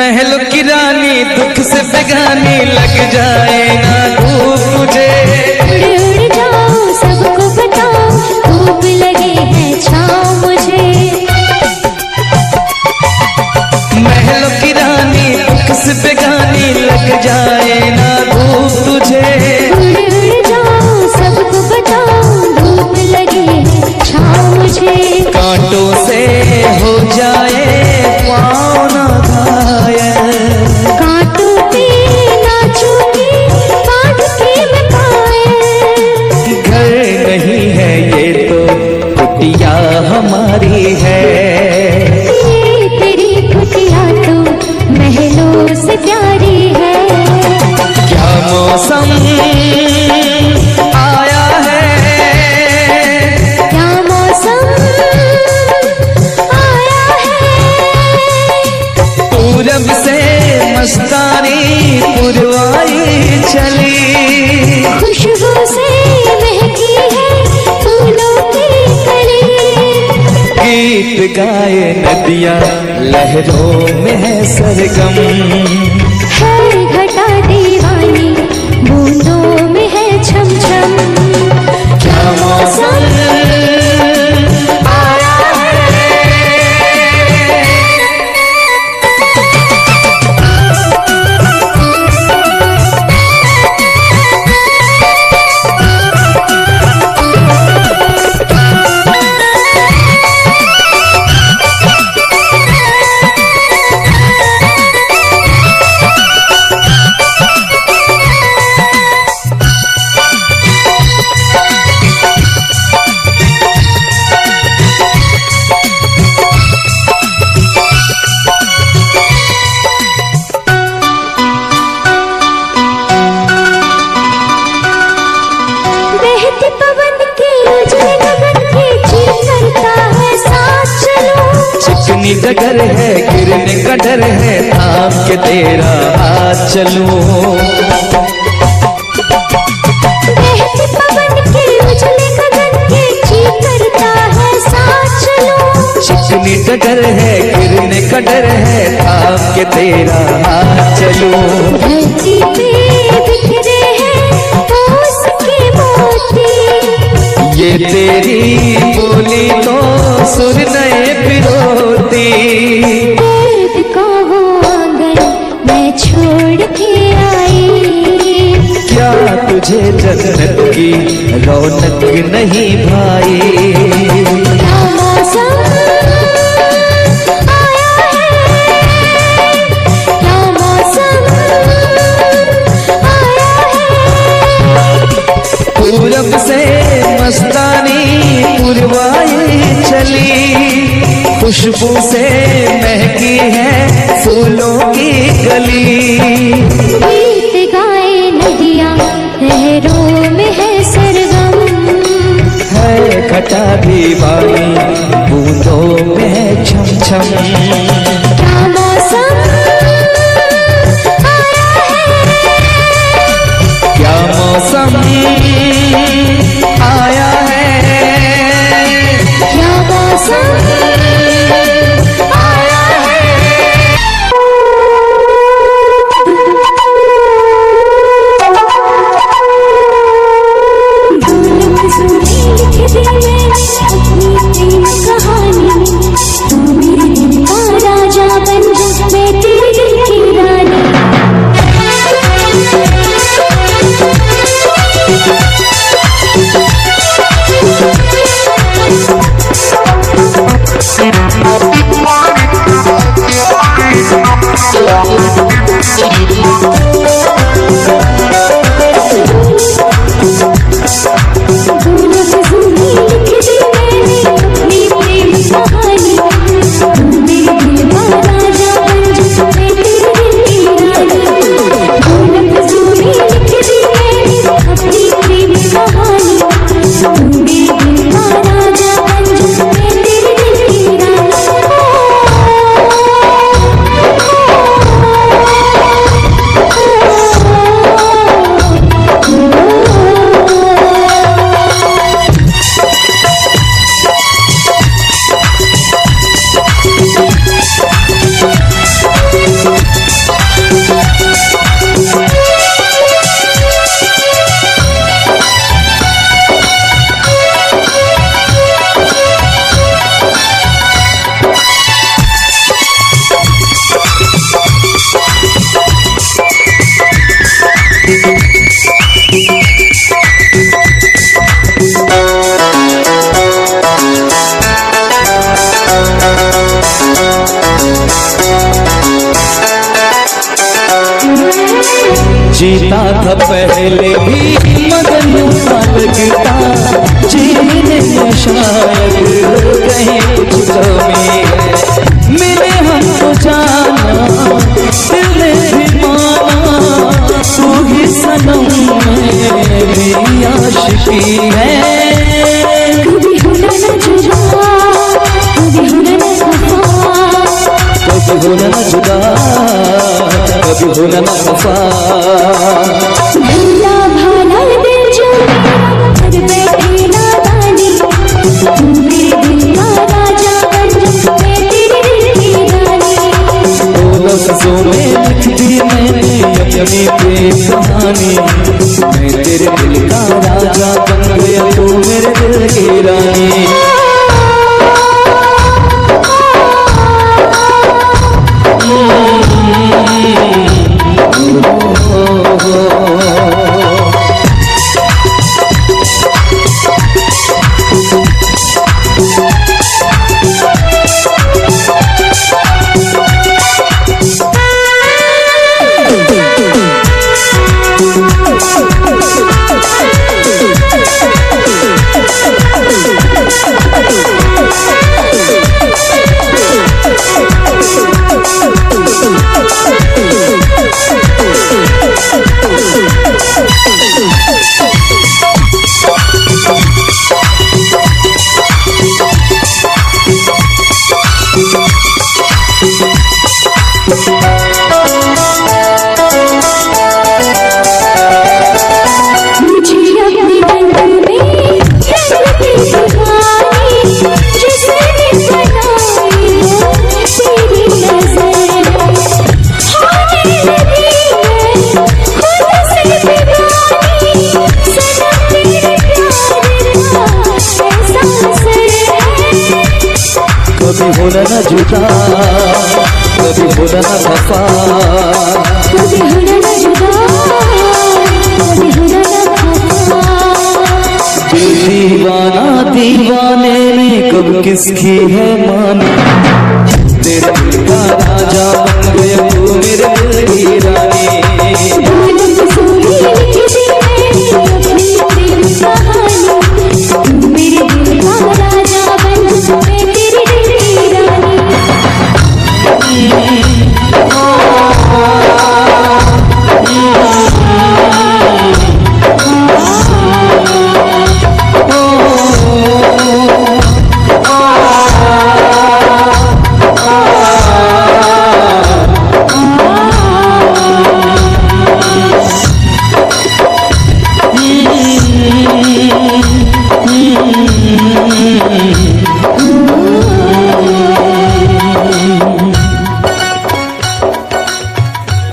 महलों की रानी दुख से बेगानी लग जाए ना धूप तुझे। उड़ उड़ जाओ सबको बताओ धूप लगे है छाँव मुझे। महलों की रानी दुख से बेगानी लग जाए ना धूप तुझे। उड़ उड़ जाओ सबको बताओ धूप लगे है छाँव मुझे। कांटों से हो जाए पाँव ना घायल, कांटों पे नाचूंगी बांध के मैं पायल। घर नहीं है ये तो कुटिया हमारी है। ये तेरी कुटिया तो महलों से प्यारी है। क्या मौसम आया है, क्या मौसम आया है। पूरब से मस्तानी पुरवाई चली। खुशबू से महकी है फूलों की कली। गीत गाए नदियाँ लहरों में है सरगम। है घटा दीवानी बूंदों में है छम छम। क्या मौसम आया बहते पवन के उजले गगन के चीर करता है साथ चलो। चिकनी डगर है गिरने का डर है थाम के तेरा हाथ चलूं। बहते पवन के उजले गगन के चीर करता है साथ चलो। चिकनी डगर है गिरने का डर है थाम के तेरा हाथ चलूं। धरती पे बिखरे हैं ओस के मोती। ये तेरी बोली तो सुर नए पिरोती। दर्द को वो आंगन मैं छोड़ के आई। क्या तुझे जन्नत की रौनक नहीं भाई। क्या मौसम आया है। क्या मौसम आया है। पूरब से मस्तानी पुरवाई चली। खुशबू से महकी है फूलों की गली। गीत गाए नदियाँ लहरों में है सरगम। है घटा दीवानी बूंदों में है छम छम। क्या मौसम आया है। क्या मौसम आया है। क्या मौसम आया है। फूलों की सुगंध के दिल में अपनी था पहले भी मगन सा लगता, जीने में शायद कहीं कुछ कमी है। मिले हमको जाना दिल ने भी माना, तू ही सनम मेरी आशिकी है। कभी होना न जुदा, कभी होना न खफा, कभी होना न जुदा, कभी होना न खफा। भला भाला दिल जो मेरा कर बैठे नादानी, तू मेरे दिल का राजा बन जा, मैं तेरे दिल की रानी। लफ्ज़ों में लिख दी मैंने अपनी प्रेम कहानी, मैं तेरे दिल का राजा बन गया, तू मेरे दिल की रानी। कभी होना न जुदा, कभी होना न खफा, कभी होना न जुदा, कभी होना न खफा। दिल दीवाना दीवाने में कब किसकी है माना, तेरे दिल का राजा बन गया, तू मेरे दिल की रानी।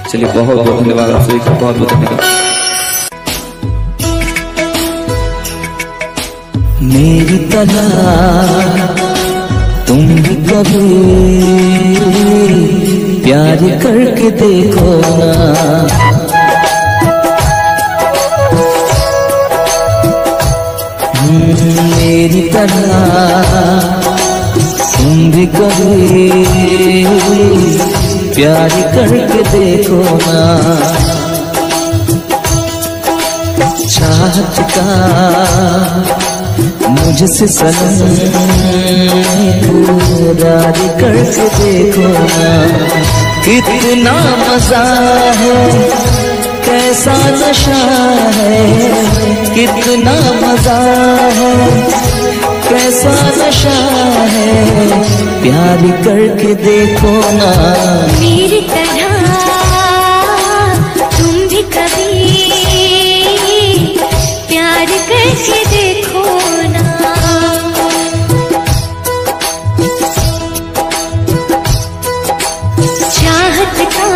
चलिए बहुत बहुत धन्यवाद आप सभी का, बहुत बहुत धन्यवाद। मेरी तरह तुम भी कभी प्यार करके देखो ना, मेरी तरह तुम भी कभी प्यार करके देखो ना। चाहत का मुझसे सनम इकरार करके देखो ना। कितना मजा है, कैसा नशा है, कितना मजा है, कैसा नशा है, प्यार करके देखो ना। मेरी तरह तुम भी कभी प्यार करके देखो ना। चाहत का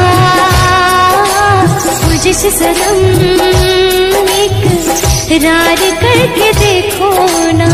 मुझसे सनम इकरार करके देखो ना।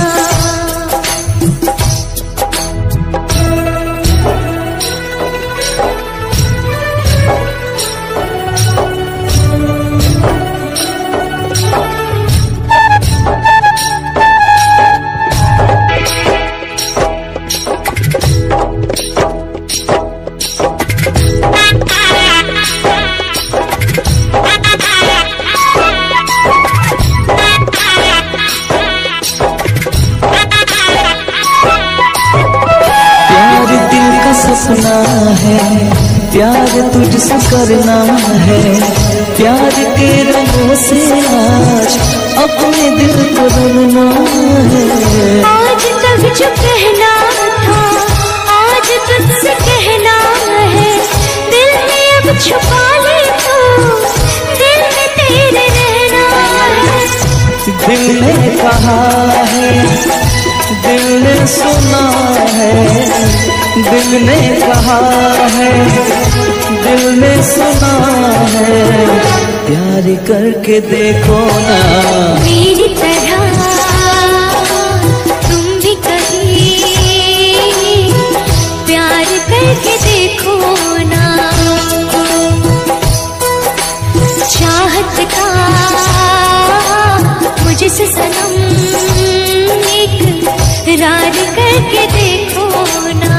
हंसना है, प्यार तुझसे करना है, प्यार के रंगों से आज अपने दिल को रंगना है। आज तक जो कहना था आज तुझसे कहना है, दिल में अब छुपा ले तो दिल में तेरे रहना है। दिल ने कहा है, दिल ने सुना है, दिल ने कहा है, दिल ने सुना है, प्यार करके देखो ना मेरी तरह तुम भी कभी प्यार करके देखो ना। चाहत का मुझसे सनम इकरार करके देखो ना।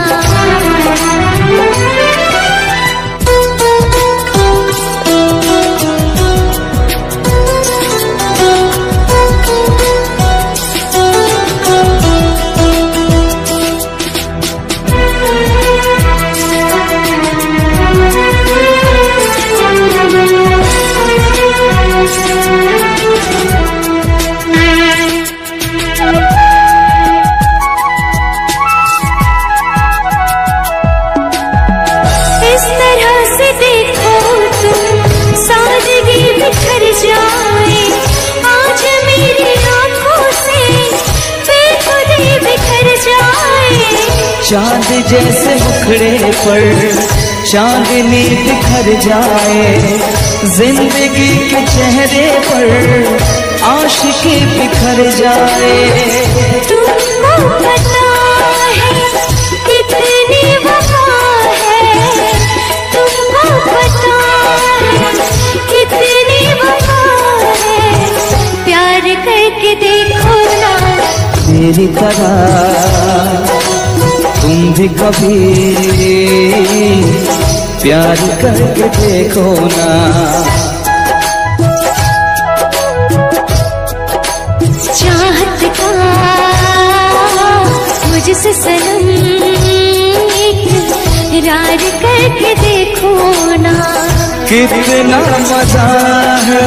चांद जैसे मुखड़े पर चांदनी बिखर जाए, जिंदगी के चेहरे पर आशिकी बिखर जाए। तुमको पता है कितनी वफा है, तुमको पता है कितनी वफा है, प्यार करके देखो ना मेरी तरह तुम भी कभी प्यार करके देखो ना। चाहत का मुझसे सनम इकरार करके देखो ना। कितना मजा है,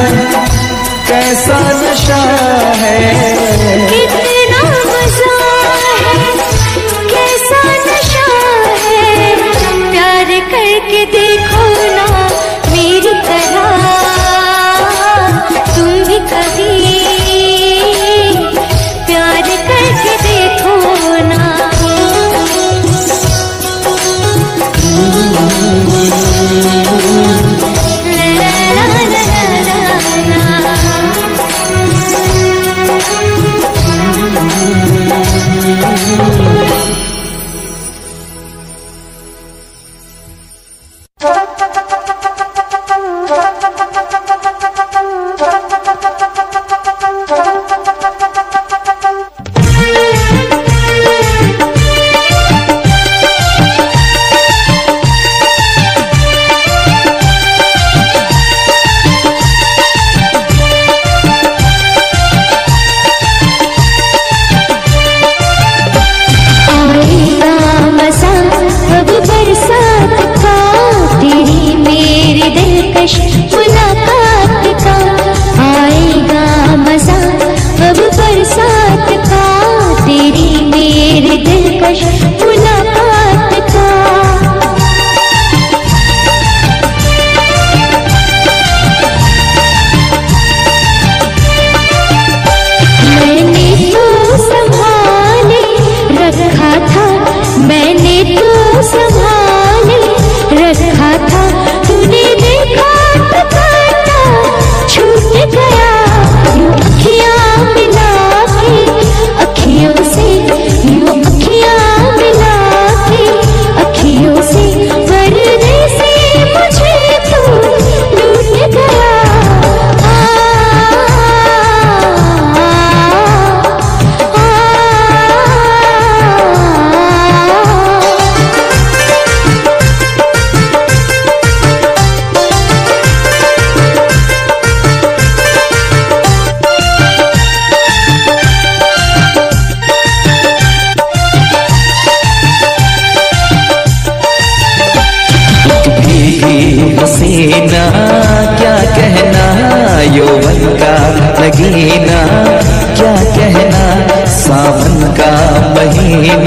कैसा नशा है, कितना मजा है, कैसा नशा है, प्यार करके देखो ना मेरी तरह तुम भी कभी प्यार करके देखो ना। ला ला ला ला ला ला।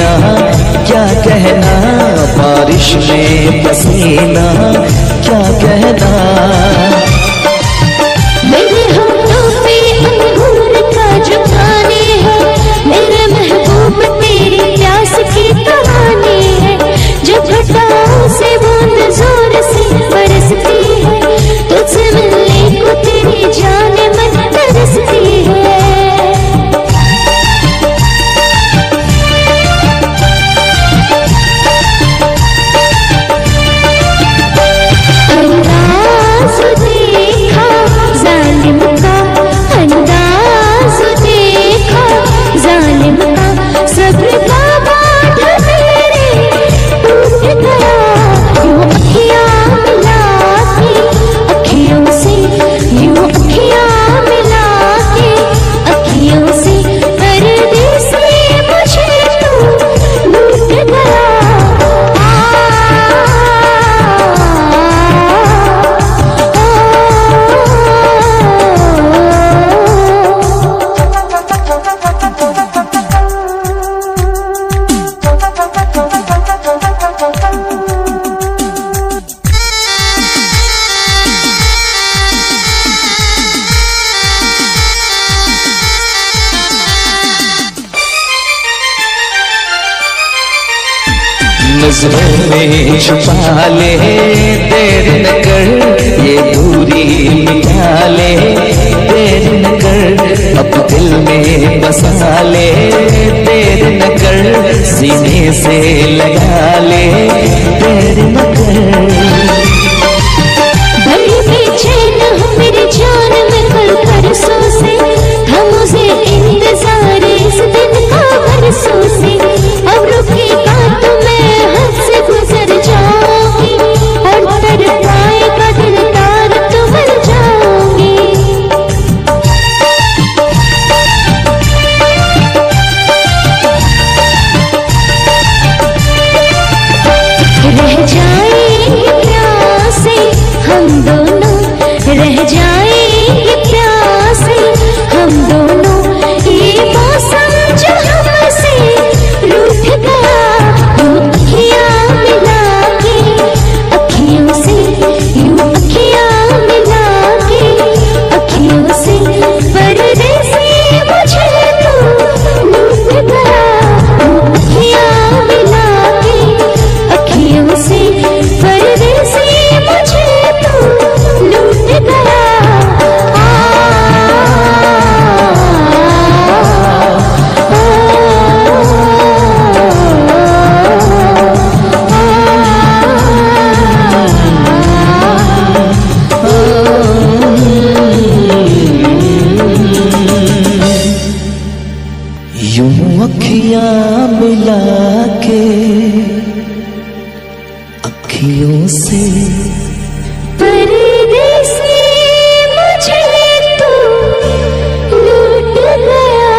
जीना, क्या कहना बारिश में पसीना, क्या कहना। मेरे होठों पे अंगूर का जो पानी है, मेरे महबूब तेरी प्यास की कहानी है। जब घटाओं से बूंद जोर से बरसती है, तुझसे मिलने को तेरी जान मन तरसती है। अंदाज़ देखा जालिम का, अंदाज़ देखा जालिम का, सब्र का बांध मेरे टूट गया। यूं अखियाँ मिला के अखियों से, यूं अखियाँ मिला के अखियों से, परदेसी मुझे तू लूट गया। नजरों में छुपा ले, देर न कर ये दूरी मिटा ले, देर न कर अब दिल में बसा ले, देर न कर सीने से लगा ले, देर न कर। बड़ी बेचैन हूँ मेरी जान में कल परसों से, था मुझे इंतजार इस दिन का बरसों से। अब रुकेगा तो मैं हद से गुजर जाऊंगी, और तर पाएगा दिलदार तो मर जाऊंगी। रह जाएंगे प्यासे हम दोनों, रह जाएंगे प्यासे हम दोनों। ये मौसम जो हमसे रूठ गया, यूं अखियाँ मिला के अखियों से, यूं अखियाँ मिला के अखियों से, परदेसी मुझे तू लूट गया। यूं अखियाँ मिला के अखियों से, परदेसी मुझे तू लूट गया। यूं अखियाँ मिला के अखियों से, परदेसी मुझे तू लूट गया।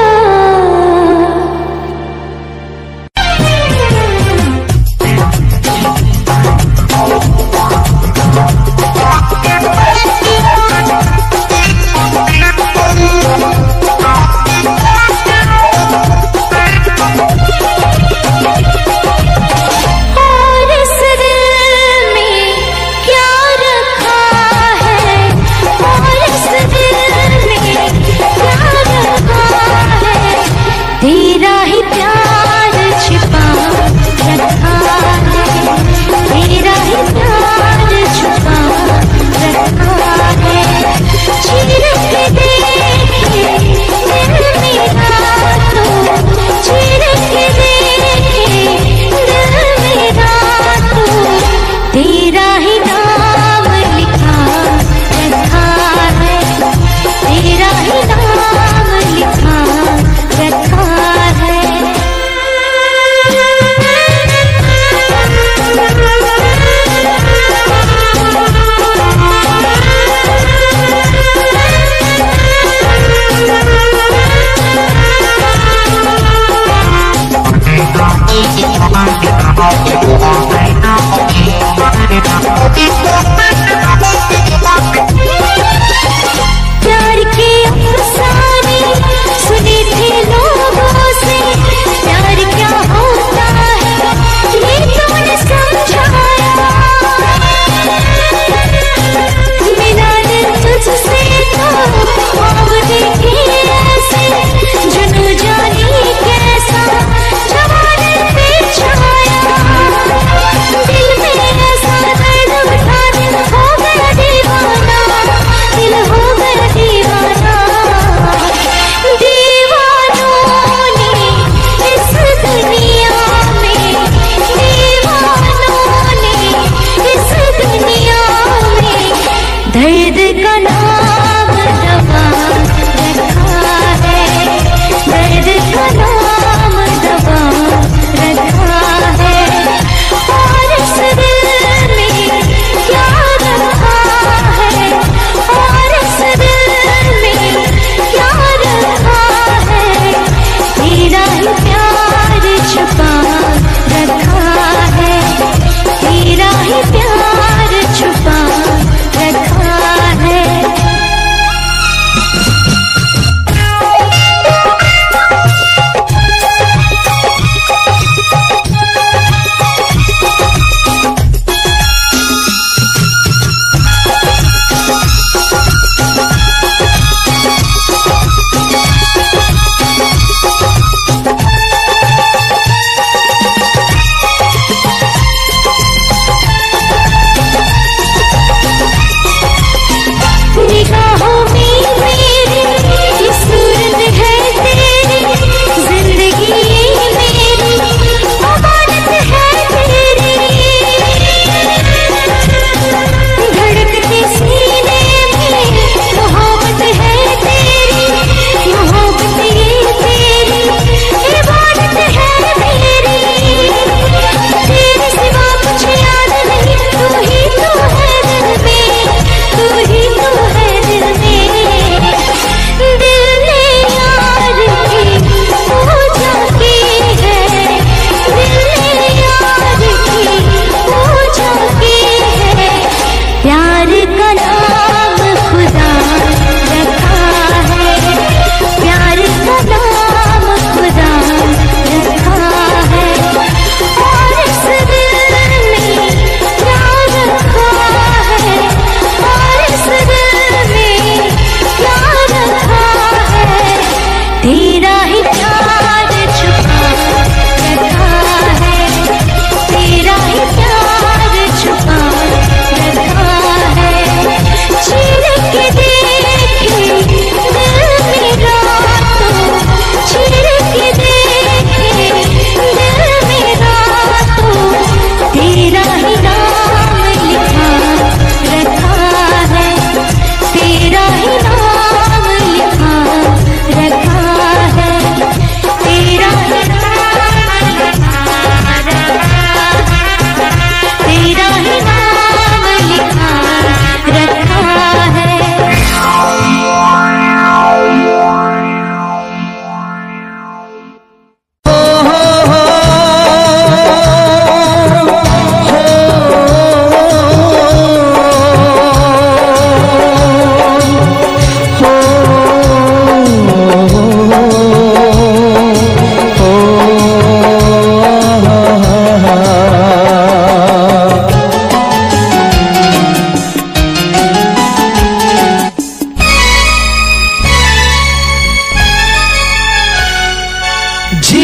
और इस दिल में क्या रखा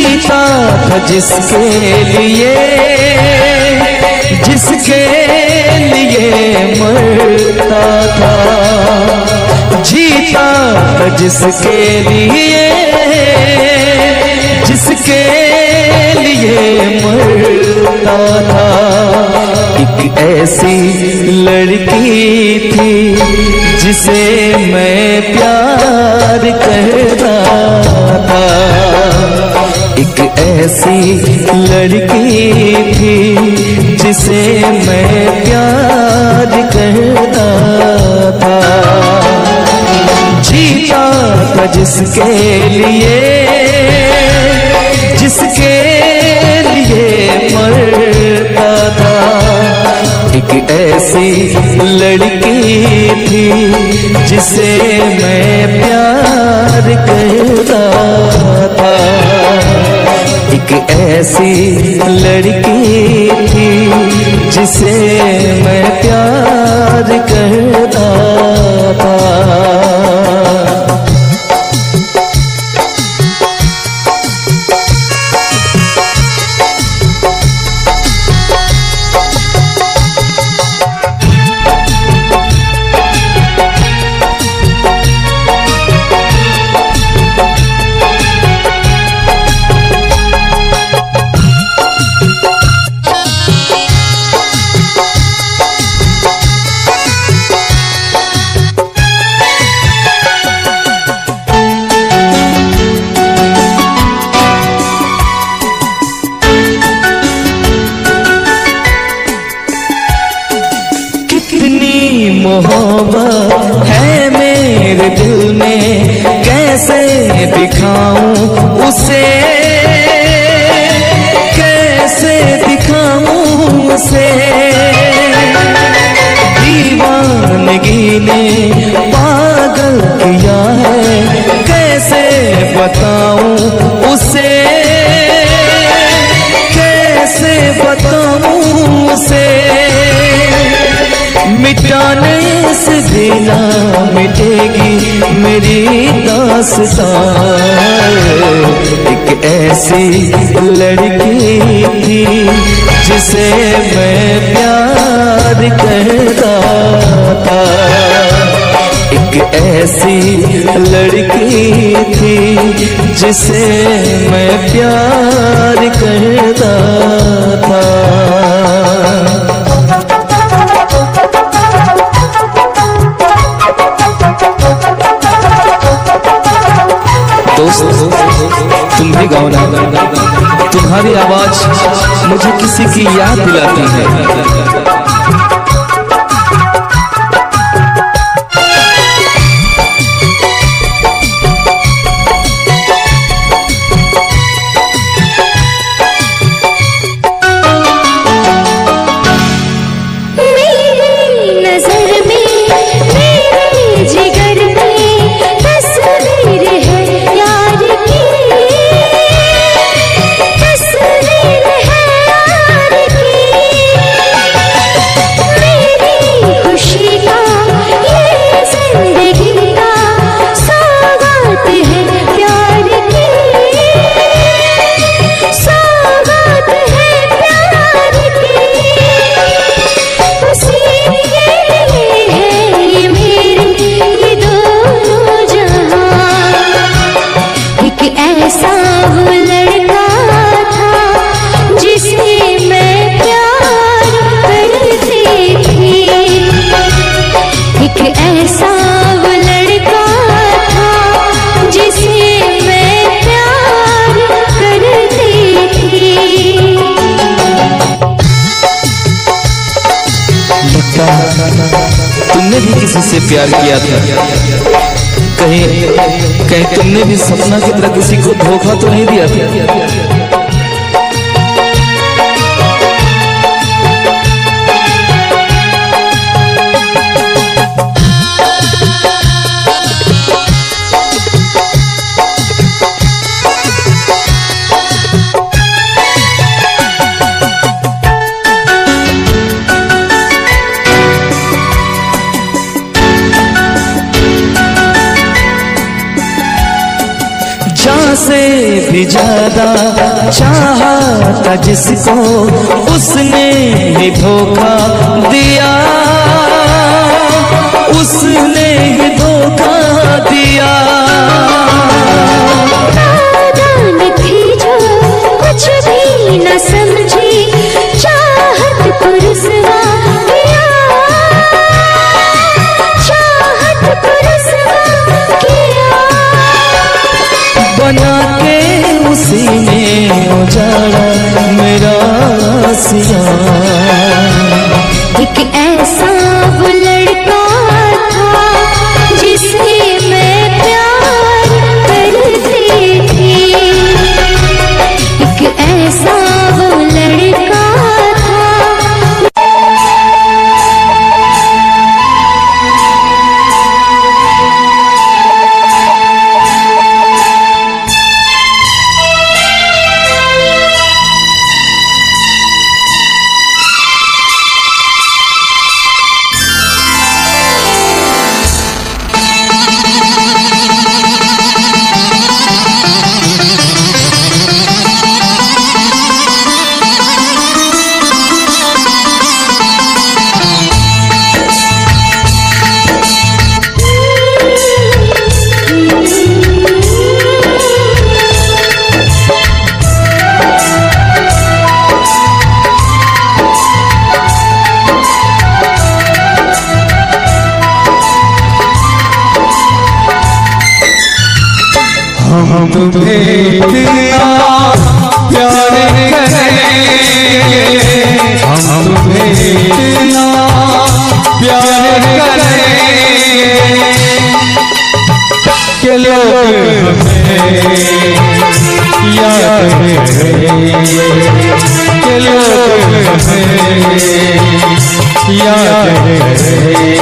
जीता था जिसके लिए मरता था, जीता था जिसके लिए मरता था। एक ऐसी लड़की थी जिसे मैं प्यार करता था, एक ऐसी लड़की थी जिसे मैं प्यार करता था। जीता था जिसके लिए मरता था। एक ऐसी लड़की थी जिसे मैं प्यार करता था, एक ऐसी लड़की थी जिसे मैं प्यार करता था। मोहब्बत है मेरे दिल में, कैसे दिखाऊं उसे, कैसे दिखाऊं उसे। दीवानगी ने पागल किया है, कैसे बताऊं उसे, कैसे बताऊं उसे। मिटाने से भी ना मिटेगी मेरी दास्तां। एक ऐसी लड़की थी जिसे मैं प्यार करता था, एक ऐसी लड़की थी जिसे मैं प्यार करता था। दोस्त तुम भी गाओ ना, तुम्हारी आवाज मुझे किसी की याद दिलाती है। तुमने भी किसी से प्यार किया था, कहीं तुमने भी सपना की तरह किसी को धोखा तो नहीं दिया था? से भी ज्यादा चाहा था जिसको उसने ही धोखा दिया, उसने ही धोखा दिया। नादान थी जो कुछ भी न समझी, चाहत को रुसवा किया, चाहत को रुसवा किया। बना के उसी ने उजाड़ा मेरा सिया। एक ऐसा वो लड़का था जिसे मैं प्यार करती थी, एक ऐसा वो लड़का था। हम तुम्हें इतना प्यार करेंगे, हम तुम्हें इतना प्यार करेंगे कि लोग हमें याद करेंगे, कि लोग हमें याद करेंगे।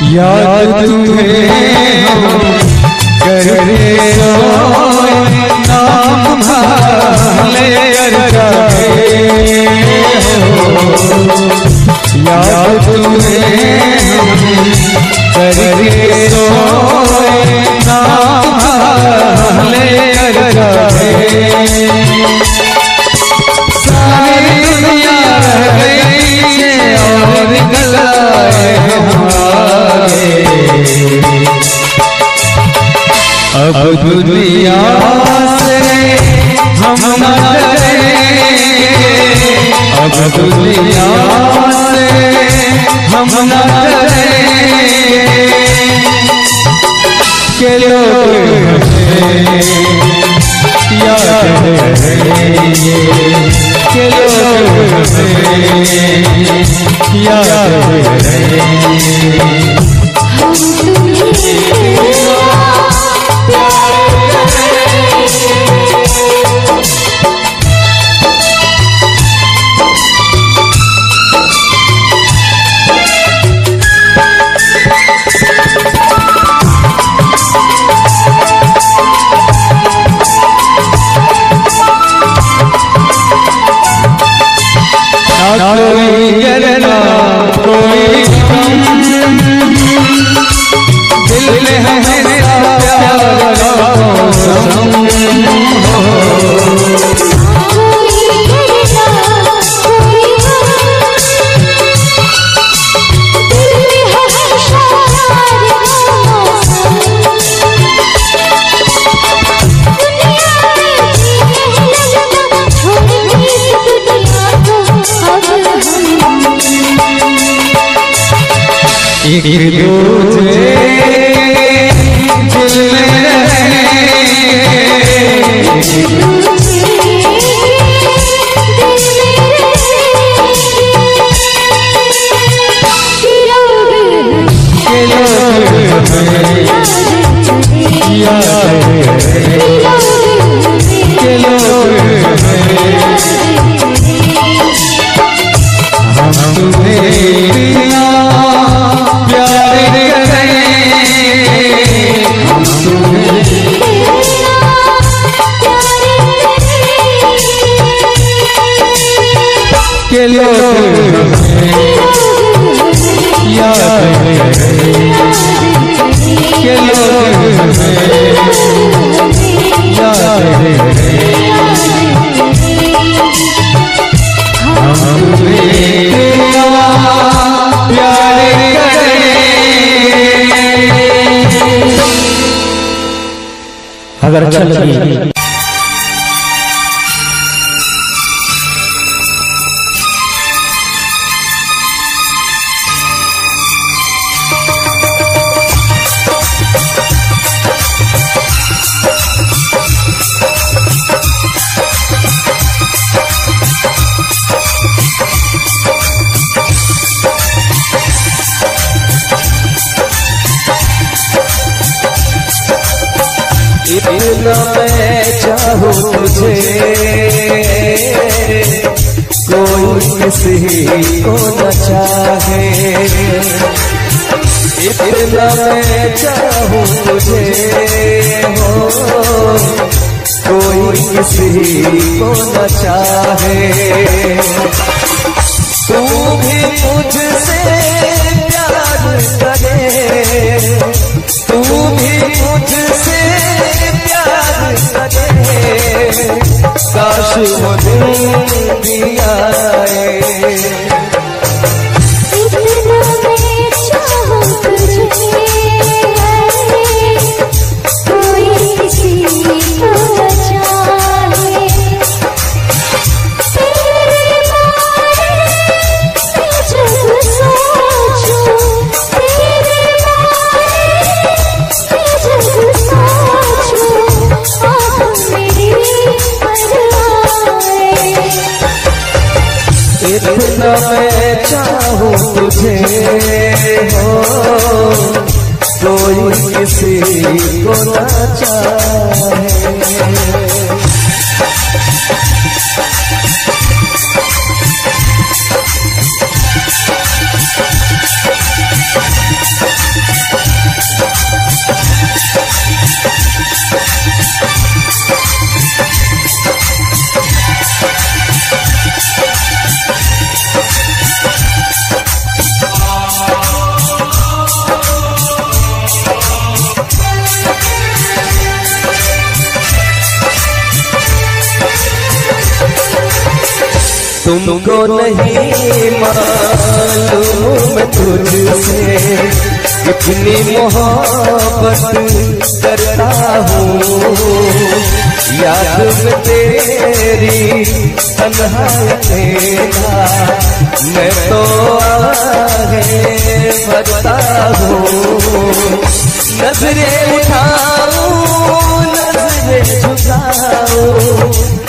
याद तुम्हें हम करे नाम ले याद तुम्हें हम करे नाम ले सारी दुनिया रह गई अब दुनिया से हम न डरेंगे के लोग हमें याद करेंगे, के लोग हमें याद करेंगे। ना कोई गिरना कोई दिल में है मेरा प्यार का मौसम हो। एक दूजे दिल में अगर अच्छा लगे इतना मैं चाहूँ तुझे कोई किसी को न चाहे, इतना मैं चाहूँ तुझे हो कोई किसी को न चाहे। तू भी मुझसे प्यार करे, तू भी मुझसे काश वो दिन भी आए। इतना मैं चाहूँ तुझे कोई किसी को न चाहे, तेरे बारे में जब सोचूं, तेरे बारे में जब सोचूं, आप मेरी इतना मैं चाहूँ तुझे हो कोई किसी को न चाहे। तुमको नहीं मालूम तुझसे इतनी मोहब्बत करता हूँ, याद में तेरी तन्हाई मैं तो आगे बढ़ता हूँ। नजरें उठाऊं नजरें झुकाऊं,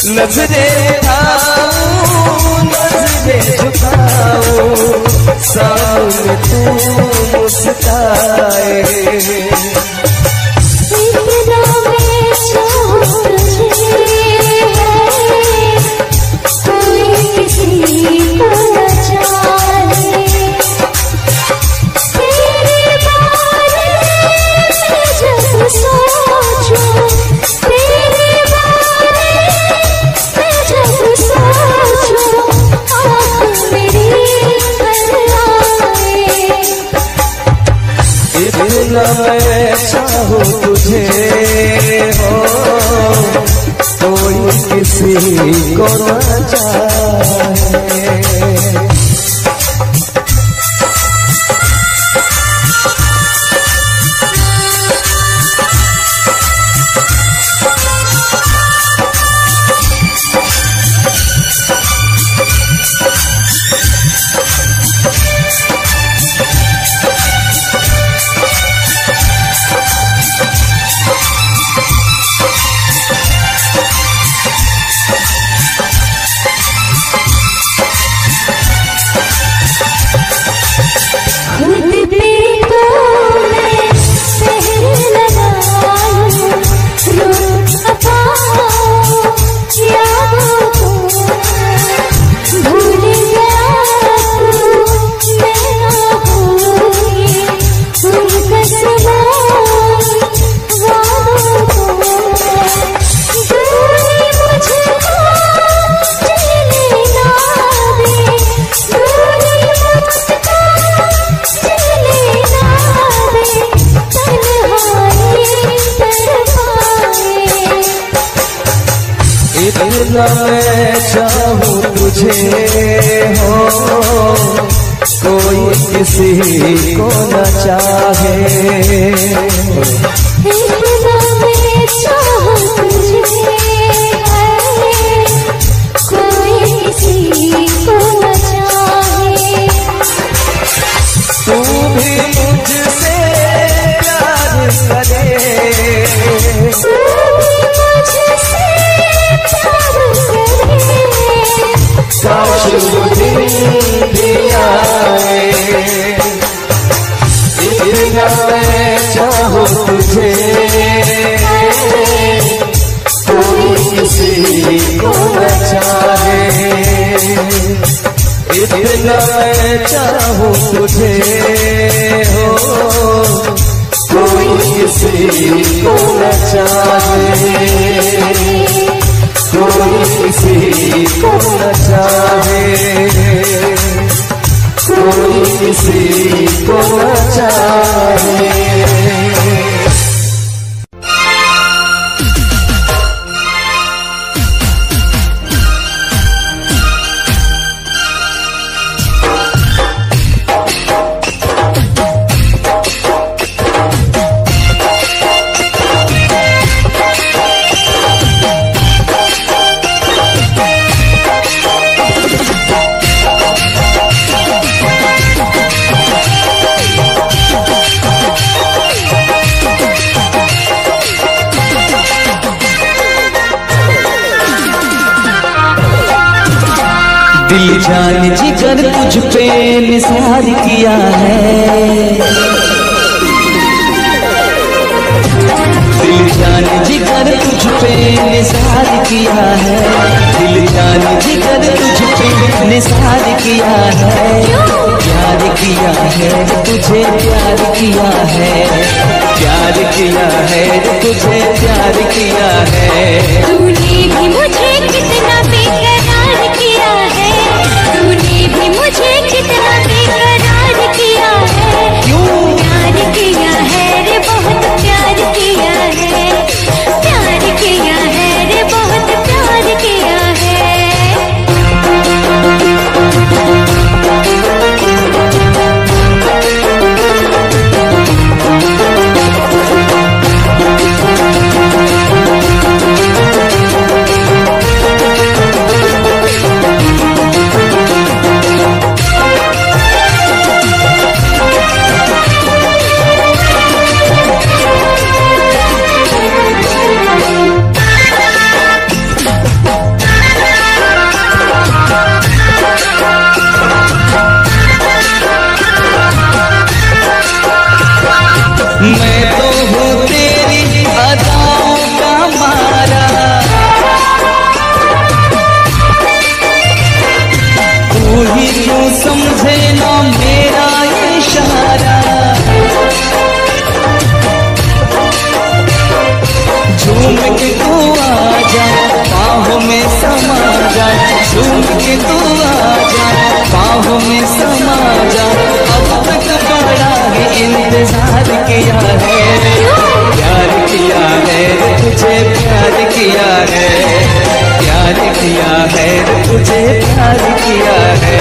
नजरें उठाऊं नजरें झुकाऊं, सामने तू मुस्काए। इतना मैं चाहूं तुझे, कोई किसी को न चाहे। तेरे बारे में जब सोचूं, तेरे बारे में जब सोचूं, आँख मेरी भर आए। इतना मैं चाहूं तुझे हो, कोई किसी को न चाहे। इतना मैं चाहूं तुझे हो, कोई किसी को न चाहे। इतना मैं चाहूं तुझे, कोई किसी को न चाहे। तू भी मुझसे प्यार करे, तू भी मुझसे काश वो दिन भी आए। इतना मैं चाहूं तुझे, कोई किसी को न चाहे। इतना मैं चाहूं तुझे हो, कोई किसी को न चाहे, कोई किसी को न चाहे, कोई किसी को न चाहे। दिल जान जिगर तुझ पे निसार किया है, दिल जान जिगर तुझ पे निसार किया है, दिल जान जिगर तुझ पे निसार किया है। प्यार किया है तुझे प्यार किया है, प्यार किया है तुझे प्यार किया है। तूने भी मुझे कितना बेकरार किया है, तूने भी मुझे कितना बेकरार किया है। क्यों प्यार किया है रे बहुत प्यार किया है, प्यार किया है रे बहुत प्यार किया है। समझे ना मेरा इशारा, झूम के तू आजा बाहों में समा जा, झूम के तू आजा बाहों में समा जा। अब तक बड़ा ही इंतजार किया है, प्यार किया है तुझे, प्यार किया है, प्यार किया है तुझे, प्यार किया है।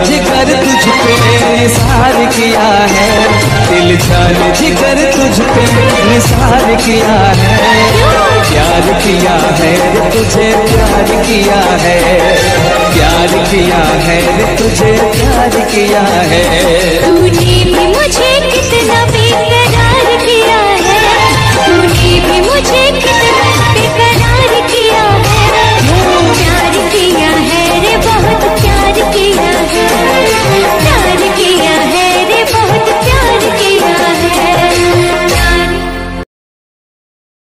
जिगर तुझ पे निसार किया है, दिल जान जिगर तुझ पे निसार किया है, प्यार किया है तुझे, प्यार किया है, प्यार किया है तुझे, प्यार किया है।